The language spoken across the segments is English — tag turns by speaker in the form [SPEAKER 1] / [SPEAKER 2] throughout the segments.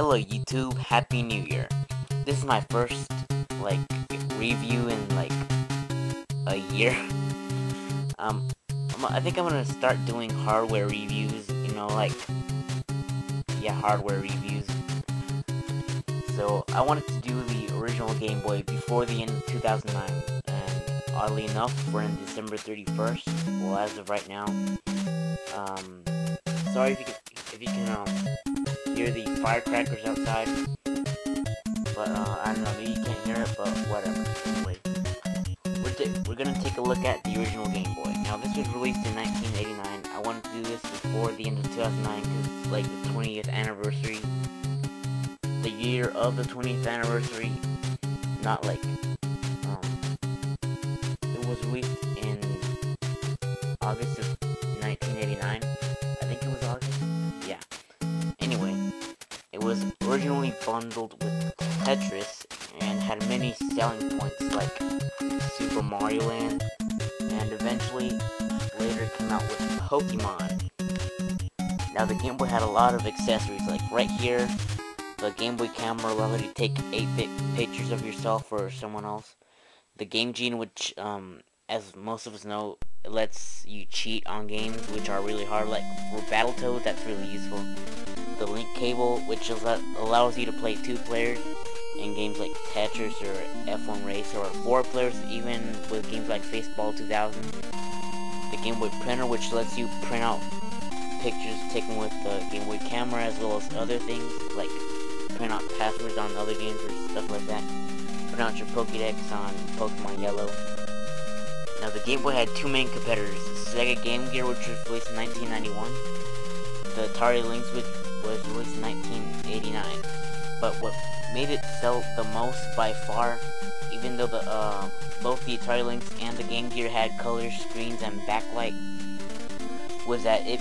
[SPEAKER 1] Hello YouTube, Happy New Year. This is my first, review in, a year. I think I'm gonna start doing hardware reviews, hardware reviews. So, I wanted to do the original Game Boy before the end of 2009, and oddly enough, we're in December 31st, well, as of right now. Sorry if you can hear the firecrackers outside, but I don't know, maybe you can't hear it, but whatever. Anyway, we're gonna take a look at the original Game Boy. Now, this was released in 1989. I wanted to do this before the end of 2009 because it's like the 20th anniversary, the year of the 20th anniversary. Not like it was released in August of 1989. I think it was August. Yeah. Anyway, it was originally bundled with Tetris and had many selling points like Super Mario Land, and eventually later came out with Pokemon. Now the Game Boy had a lot of accessories, like right here, the Game Boy camera allowed you to take 8-bit pictures of yourself or someone else. The Game Genie, which as most of us know, it lets you cheat on games which are really hard, like for Battletoads, that's really useful. The link cable, which allows you to play 2 players in games like Tetris or F1 Race, or 4 players even with games like Baseball 2000. The Game Boy printer, which lets you print out pictures taken with the Game Boy camera, as well as other things like print out passwords on other games or stuff like that. Print out your Pokédex on Pokemon Yellow. Now, the Game Boy had 2 main competitors: the Sega Game Gear, which was released in 1991, the Atari Lynx, which was released in 1989. But what made it sell the most by far, even though both the Atari Lynx and the Game Gear had color screens and backlight, was that it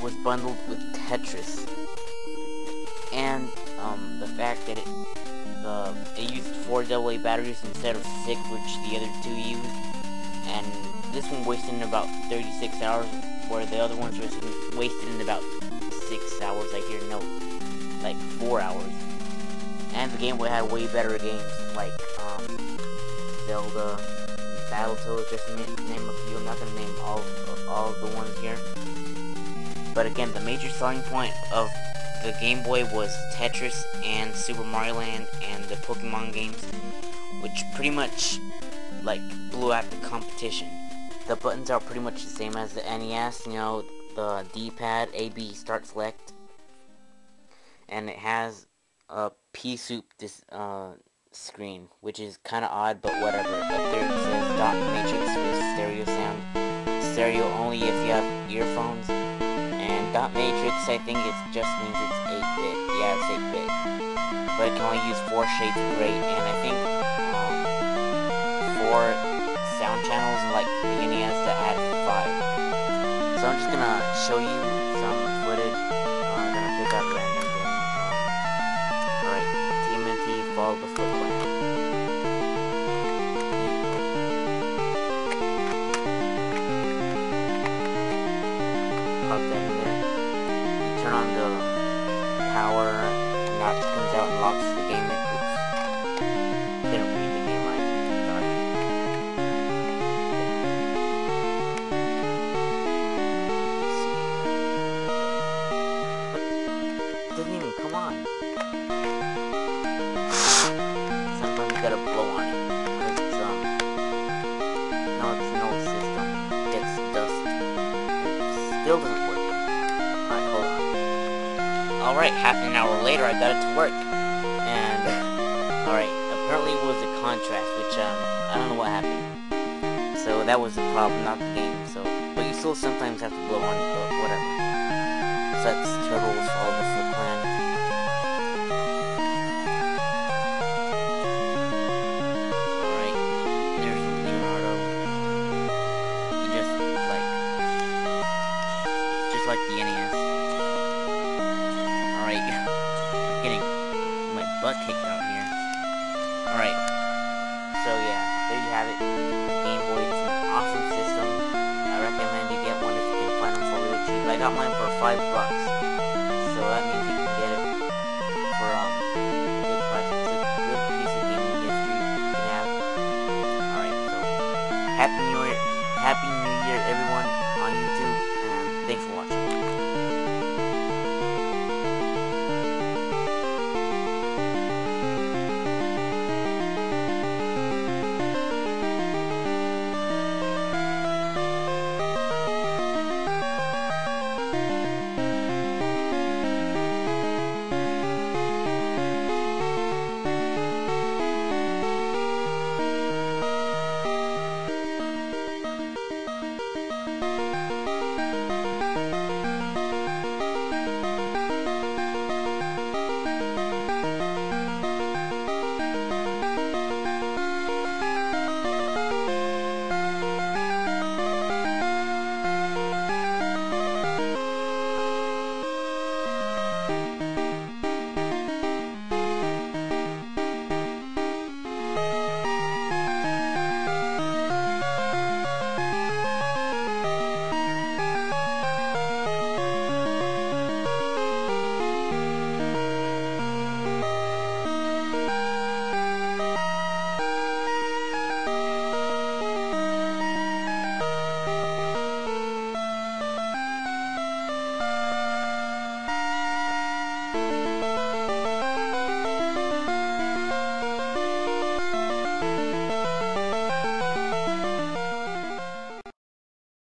[SPEAKER 1] was bundled with Tetris, and the fact that it used 4 AA batteries instead of 6, which the other 2 used. And this one wasted in about 36 hours, where the other ones was wasted in about 6 hours. I hear, no, like 4 hours. And the Game Boy had way better games, like Zelda, Battletoads, just to name a few. I'm not gonna name all of the ones here. But again, the major selling point of the Game Boy was Tetris and Super Mario Land and the Pokemon games, which pretty much blew out the competition. The buttons are pretty much the same as the NES, the D-pad, A, B, start, select, and it has a P-soup screen, which is kind of odd, but whatever. Up there it says dot matrix for stereo sound, stereo only if you have earphones, and dot matrix, I think it just means it's 8-bit. Yeah, it's 8-bit, but it can only use 4 shades of gray, and I think 4 sound channels, and the NES that had 5. So I'm just gonna show you some footage. I'm gonna pick up random things. Alright, TMNT, follow the Foot Clan. Pop that in there. You turn on the power, and that comes out and locks the game in. Oops. Didn't read the game right. Sorry. It doesn't even come on. Sometimes you gotta blow on it. Because it's an old system. It gets dust. It still doesn't work. Alright, hold on. Alright, half an hour later I got it to work. And alright, apparently it was a contrast, which I don't know what happened. So that was the problem, not the game. So, but you still sometimes have to blow on it, but whatever. So that's Turtles, all the Foot Clan. Alright, there's Leonardo. He just like the NES. Alright, I'm getting my butt kicked out here. Alright, so yeah, there you have it. Game Boy, it's an awesome system. I recommend you get one if you can find them for really cheap. I got mine for $5, so that means you can get it for